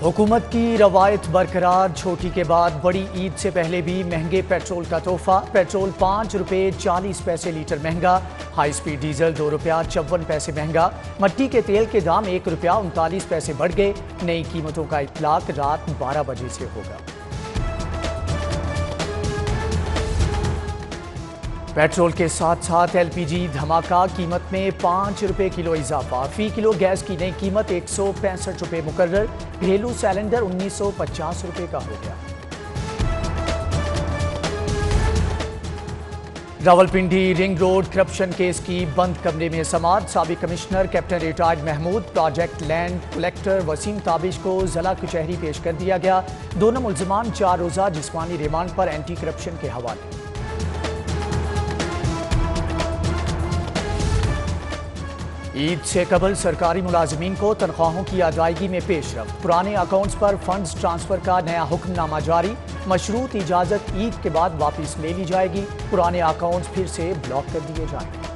हुकूमत की रवायत बरकरार, छोटी के बाद बड़ी ईद से पहले भी महंगे पेट्रोल का तोहफा। पेट्रोल 5 रुपये 40 पैसे लीटर महंगा। हाई स्पीड डीजल 2 रुपया 54 पैसे महंगा। मट्टी के तेल के दाम 1 रुपया 39 पैसे बढ़ गए। नई कीमतों का इतलाक रात 12 बजे से होगा। पेट्रोल के साथ साथ एलपीजी धमाका, कीमत में 5 रुपये किलो इजाफा। फी किलो गैस की नई कीमत 165 रुपये मुकर्रर। घरेलू सिलेंडर 1950 रुपये का हो गया। Rawalpindi ring road corruption case की बंद कमरे में समाअत। साबिक commissioner captain retired Mahmood, project land collector Waseem Tabish को जिला कचहरी पेश कर दिया गया। दोनों मुल्जिमान 4 रोज़ा जिस्मानी रिमांड पर एंटी करप्शन के हवाले। ईद से कबल सरकारी मुलाजमीन को तनख्वाहों की अदायगी में पेशरफ्त। पुराने अकाउंट्स पर फंड्स ट्रांसफर का नया हुक्मनामा जारी। मशरूत इजाजत ईद के बाद वापस ले ली जाएगी। पुराने अकाउंट्स फिर से ब्लॉक कर दिए जाएंगे।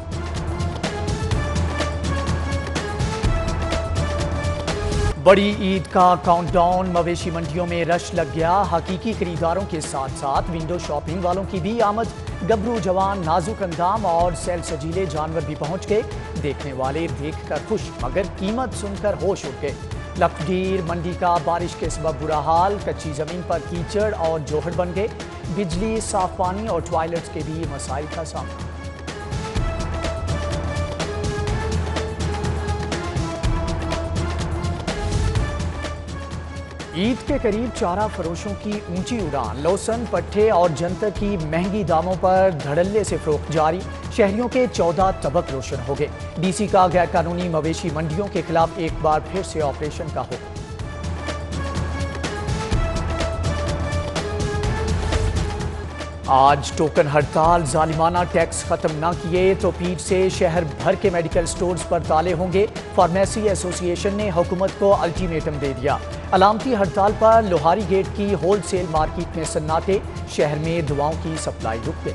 बड़ी ईद का काउंटडाउन, मवेशी मंडियों में रश लग गया। हकीकी खरीदारों के साथ साथ विंडो शॉपिंग वालों की भी आमद। गबरू जवान, नाजुक अंदाम और सैल सजीले जानवर भी पहुंच गए। देखने वाले देखकर खुश, मगर कीमत सुनकर होश उड़ गए। लखडीर मंडी का बारिश के सबब बुरा हाल। कच्ची जमीन पर कीचड़ और जोहड़ बन गए। बिजली, साफ पानी और टॉयलेट्स के भी मसाइल का सामना। ईद के करीब चारा फरोशों की ऊंची उड़ान। लौसन, पट्टे और जंतर की महंगी दामों पर धड़ल्ले से फरोख्त जारी। शहरियों के 14 तबक रोशन हो गए। डीसी का गैर कानूनी मवेशी मंडियों के खिलाफ एक बार फिर से ऑपरेशन का हुक्म। आज टोकन हड़ताल, जालिमाना टैक्स खत्म न किए तो पीठ से शहर भर के मेडिकल स्टोर्स पर ताले होंगे। फार्मेसी एसोसिएशन ने हुकूमत को अल्टीमेटम दे दिया। अलामती हड़ताल पर लोहारी गेट की होलसेल मार्केट में सन्नाटे। शहर में दवाओं की सप्लाई रुक गई।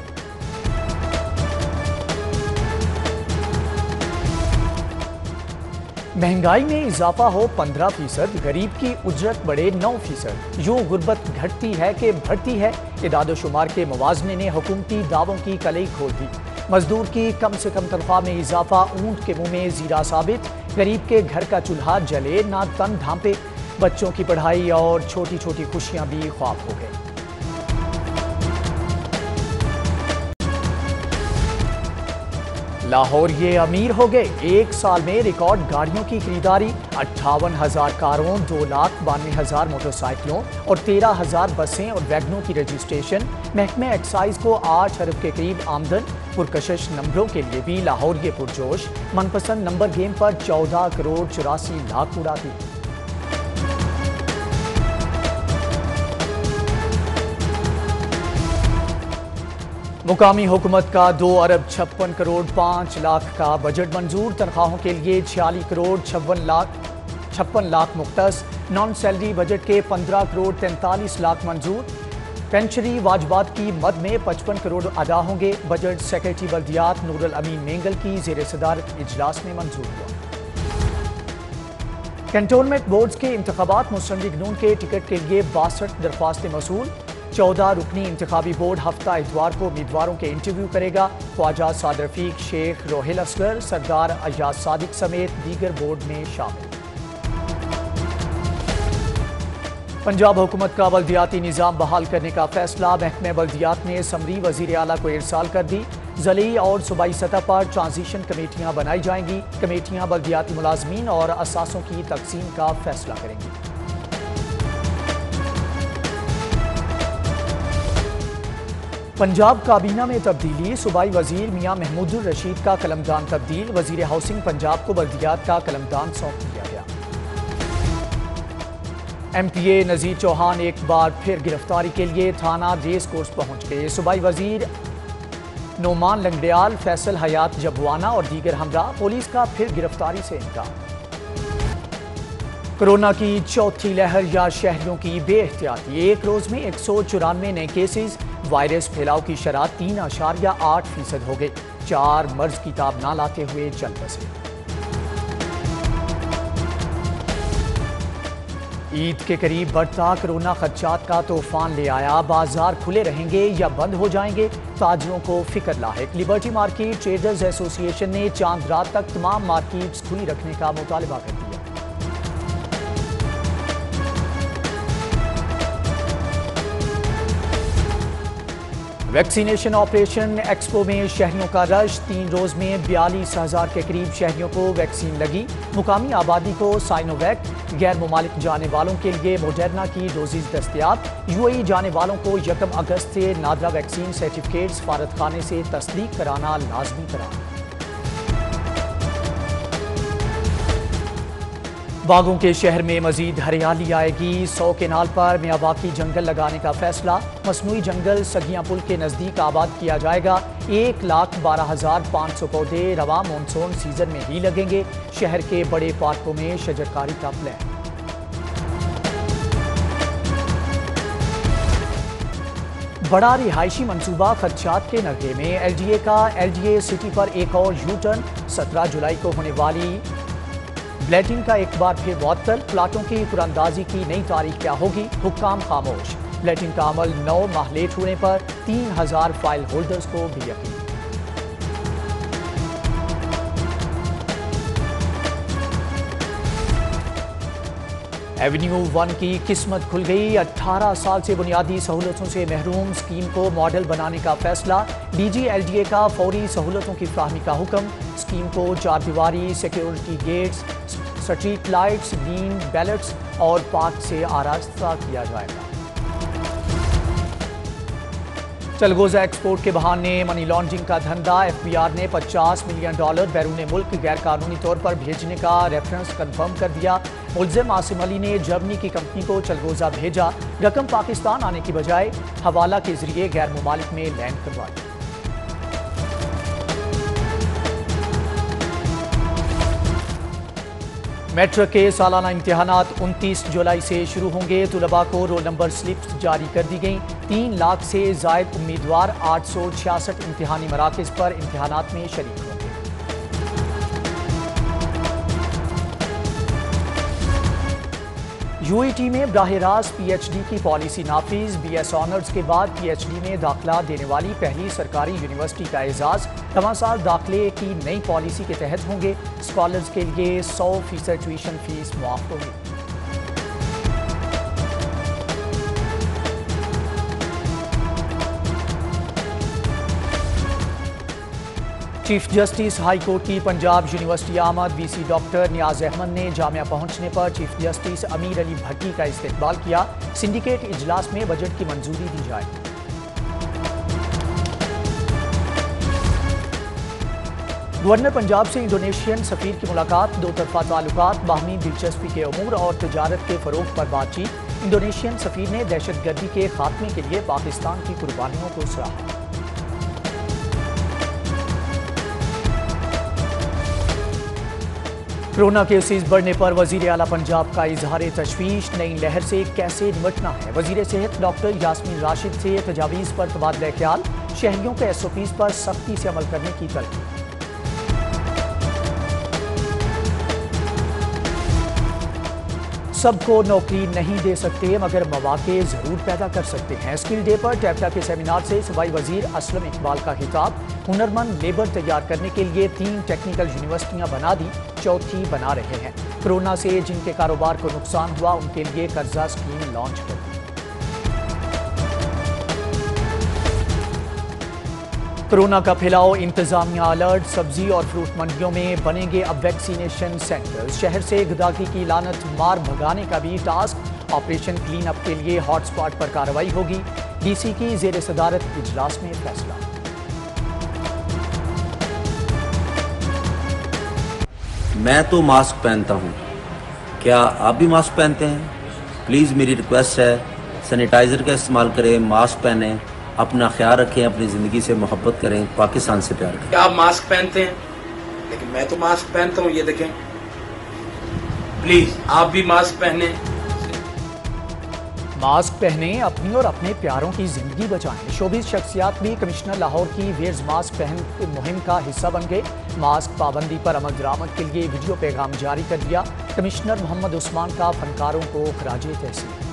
महंगाई में इजाफा हो 15%, गरीब की उजरत बढ़े 9%। यूं गुर्बत घटती है कि बढ़ती है। इदाद-ओ-शुमार के मुवाजने ने हुकूमती दावों की कलई खोल दी। मजदूर की कम से कम तनख्वाह में इजाफा, ऊंट के मुंह में जीरा साबित। गरीब के घर का चूल्हा जले ना तन ढांपे। बच्चों की पढ़ाई और छोटी छोटी खुशियां भी ख्वाब हो गए। लाहौर ये अमीर हो गए। एक साल में रिकॉर्ड गाड़ियों की खरीदारी। 58,000 कारों, 2,92,000 मोटरसाइकिलों और 13,000 बसें और वैगनों की रजिस्ट्रेशन। महकमे एक्साइज को 8 अरब के करीब आमदन। पुरकशिश नंबरों के लिए भी लाहौर ये पुरजोश। मनपसंद नंबर गेम पर 14 करोड़ 84 लाख उड़ा दी। मुकामी हुकूमत का 2 अरब 56 करोड़ 5 लाख का बजट मंजूर। तनख्वाहों के लिए 46 करोड़ 56 लाख मुख्तस। नॉन सैलरी बजट के 15 करोड़ 43 लाख मंजूर। पेंशनरी वाजबात की मद में 55 करोड़ अदा होंगे। बजट सेक्रेटरी बल्दियात नूरुल अमीन मेंगल की ज़ेर सदारत इजलास में मंजूर हुआ। कैंटोनमेंट बोर्ड्स के इंतखाबात, मुस्लिम लीग नून के टिकट के लिए 62 दरख्वास्तें मसूल। 14 रुकनी इंतखाबी बोर्ड हफ्ता इतवार को उम्मीदवारों के इंटरव्यू करेगा। ख्वाजा साद रफीक, शेख रोहिल असगर, सरदार अयाज सादिक समेत दीगर बोर्ड में शामिल। पंजाब हुकूमत का बल्दियाती निज़ाम बहाल करने का फैसला। महकमे बल्दियात ने समरी वज़ीर आला को इरसाल कर दी। ज़िली और सूबाई सतह पर ट्रांजिशन कमेटियां बनाई जाएंगी। कमेटियां बल्दियाती मुलाजमीन और असासों की तकसीम का फैसला करेंगी। पंजाब काबीना में तब्दीली। सूबाई वजीर मियां महमूदुर रशीद का कलमदान तब्दील। वजीर हाउसिंग पंजाब को बल्दियात का कलमदान सौंप दिया गया। MPA नज़ीर चौहान एक बार फिर गिरफ्तारी के लिए थाना रेस कोर्स पहुंच गए। सूबाई वजीर नोमान लंगड़ियाल, फैसल हयात जबवाना और दीगर हमरा। पुलिस का फिर गिरफ्तारी से इनकार। कोरोना की चौथी लहर या शहरियों की बेएहतियाती। एक रोज में 194 नए केसेस। वायरस फैलाव की शरह 3.8% हो गई। 4 मर्ज की ताब ना लाते हुए चल बसे। عید کے قریب بڑھتا کرونا خدشات کا طوفان لے آیا، بازار کھلے رہیں گے یا بند ہو جائیں گے، تاجروں کو فکر لاحق۔ لبرٹی مارکیٹ ٹریڈرز ایسوسی ایشن نے چاند رات تک تمام مارکیٹس کھلی رکھنے کا مطالبہ کر دیا۔ ویکسینیشن آپریشن ایکسپو میں شہریوں کا رش، 3 روز میں 42,000 کے قریب شہریوں کو ویکسین لگی۔ مقامی آبادی کو سائنو ویک، غیر ممالک جانے والوں کے لیے موڈرنا کی ڈوزز دستیاب۔ UAE جانے والوں کو 1 اگست سے نادرا ویکسین سرٹیفکیٹ سفارت خانے سے تصدیق کرانا لازمی قرار۔ باغوں کے شہر میں مزید ہریالی آئے گی، 100 کینال پر میاواکی جنگل لگانے کا فیصلہ۔ مصنوعی جنگل سگیاں پل کے نزدیک آباد کیا جائے گا، 1,12,500 پودے رواں مونسون سیزن میں ہی لگیں گے۔ شہر کے بڑے پارکوں میں شجرکاری کا پلان۔ بڑا رہائشی منصوبہ خدشات کے نرغے میں، LDA کا LDA سٹی پر ایک اور یو ٹرن، 17 جولائی کو ہونے والی بلیٹنگ کا ایک بار پھر معطل۔ پلاٹوں کی قراردادی کی نئی تاریخ کیا ہوگی، حکام خاموش۔ بلیٹنگ کا عمل 9 ماہ لیٹ ہونے پر 3,000 فائل ہولڈرز کو بھی یقین۔ ایونیو 1 کی قسمت کھل گئی، 18 سال سے بنیادی سہولتوں سے محروم اسکیم کو ماڈل بنانے کا فیصلہ۔ DG LDA کا فوری سہولتوں کی فراہمی کا حکم۔ اسکیم کو 4 دیواری، security gates, street lights, green belts اور پارک سے آراستہ کیا جائے گا۔ چلغوزہ ایکسپورٹ کے بہانے منی لانڈرنگ کا دھندا، FBI نے $50 ملین بیرون ملک غیر قانونی طور پر بھیجنے کا ریفرنس کنفرم کر دیا۔ ملزم عاصم علی نے جرمنی کی کمپنی کو چلغوزہ بھیجا، رقم پاکستان آنے کی بجائے حوالہ کے ذریعے غیر ممالک میں لینڈ کروائی۔ میٹرک کے سالانہ امتحانات 29 جولائی سے شروع ہوں گے۔ طلباء کو رول نمبر سلپس جاری کر دی گئیں۔ 3 لاکھ سے زائد امیدوار 866 امتحانی مراکز پر امتحانات میں شریک ہوں گے۔ UET میں براہ راست PhD کی پالیسی نافذ، BS آنرز کے بعد PhD میں داخلہ دینے والی پہلی سرکاری یونیورسٹی کا اعزاز۔ رواں سال داخلے کی نئی پالیسی کے تحت ہوں گے اسکالرز کے لیے 100% ٹیوشن فیس معاف ہوگی۔ چیف جسٹس ہائی کورٹ کی پنجاب یونیورسٹی آمد، VC ڈاکٹر نیاز احمد نے جامعہ پہنچنے پر چیف جسٹس امیر علی بھٹی کا استقبال کیا۔ سنڈیکیٹ اجلاس میں بجٹ کی منظوری دی جائے۔ گورنر پنجاب سے انڈونیشین سفیر کی ملاقات، 2 طرفہ تعلقات، باہمی دلچسپی کے امور اور تجارت کے فروغ پر بات چیت۔ انڈونیشین سفیر نے دہشت گردی کے خاتمے کے لیے پاکستان کی قربانیوں کو سراہا۔ کورونا کیسز بڑھنے پر وزیر اعلیٰ پنجاب کا اظہار تشویش، نئی لہر سے کیسے نمٹنا ہے۔ وزیر صحت ڈاکٹر یاسمین راشد سے تجاویز پر تبادلہ خیال، شہریوں کے SOPs پر سختی سے عمل کرنے کی تلقین۔ سب کو نوکری نہیں دے سکتے مگر مواقع ضرور پیدا کر سکتے ہیں۔ اسکل ڈے پر ٹیپٹا کے سیمینار سے صوبائی وزیر اسلم اقبال کا خطاب، ہنرمند لیبر تیار کرنے کے لیے 3 ٹیکنیکل یونیورسٹیاں بنا دی، 4تھی بنا رہے ہیں۔ کورونا سے جن کے کاروبار کو نقصان ہوا ان کے لیے قرضہ اسکیم لانچ کر دی۔ کورونا کا پھیلاؤ، انتظامیہ الرٹ، سبزی اور فروٹ منڈیوں میں بنیں گے اب ویکسینیشن سینٹر۔ شہر سے گداگری کی لعنت مار بھگانے کا بھی ٹاسک، آپریشن کلین اپ کے لیے ہاٹ سپاٹ پر کارروائی ہوگی۔ DC کی زیر صدارت اجلاس میں فیصلہ۔ میں تو ماسک پہنتا ہوں، کیا آپ بھی ماسک پہنتے ہیں؟ پلیز میری ریکویسٹ ہے، سینیٹائزر کا استعمال کریں، ماسک پہنیں، اپنا خیال رکھیں، اپنی زندگی سے محبت کریں، پاکستان سے پیار کریں۔ کیا آپ ماسک پہنتے ہیں؟ لیکن میں تو ماسک پہنتا ہوں، یہ دیکھیں، پلیز آپ بھی ماسک پہنیں۔ ماسک پہنیں، اپنی اور اپنے پیاروں کی زندگی بچائیں۔ شوبز شخصیات بھی کمشنر لاہور کی ویئرز ماسک پہن مہم کا حصہ بن گئے۔ ماسک پابندی پر عمل درآمد کے لیے ویڈیو پیغام جاری کر دیا۔ कमिश्नर मोहम्मद उस्मान का फनकारों को खराजे तहसीन।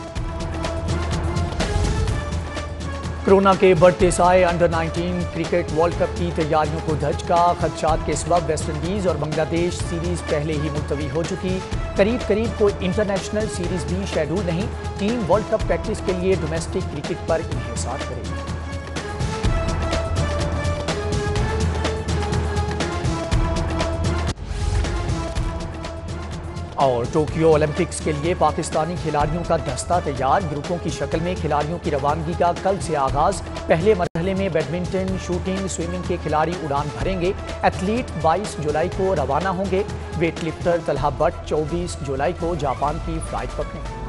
कोरोना के बढ़ते साए अंडर 19 क्रिकेट वर्ल्ड कप की तैयारियों को धचका। खदशात के सबब वेस्ट इंडीज और बांग्लादेश सीरीज पहले ही मुलतवी हो चुकी। करीब करीब कोई इंटरनेशनल सीरीज भी शेड्यूल नहीं। टीम वर्ल्ड कप प्रैक्टिस के लिए डोमेस्टिक क्रिकेट पर इन्हिसार करेगी। और टोक्यो ओलंपिक्स के लिए पाकिस्तानी खिलाड़ियों का दस्ता तैयार। ग्रुपों की शक्ल में खिलाड़ियों की रवानगी का कल से आगाज। पहले मरहले में बैडमिंटन, शूटिंग, स्विमिंग के खिलाड़ी उड़ान भरेंगे। एथलीट 22 जुलाई को रवाना होंगे। वेट लिफ्टर तलहा भट्ट 24 जुलाई को जापान की फ्लाइट पकड़ेंगे।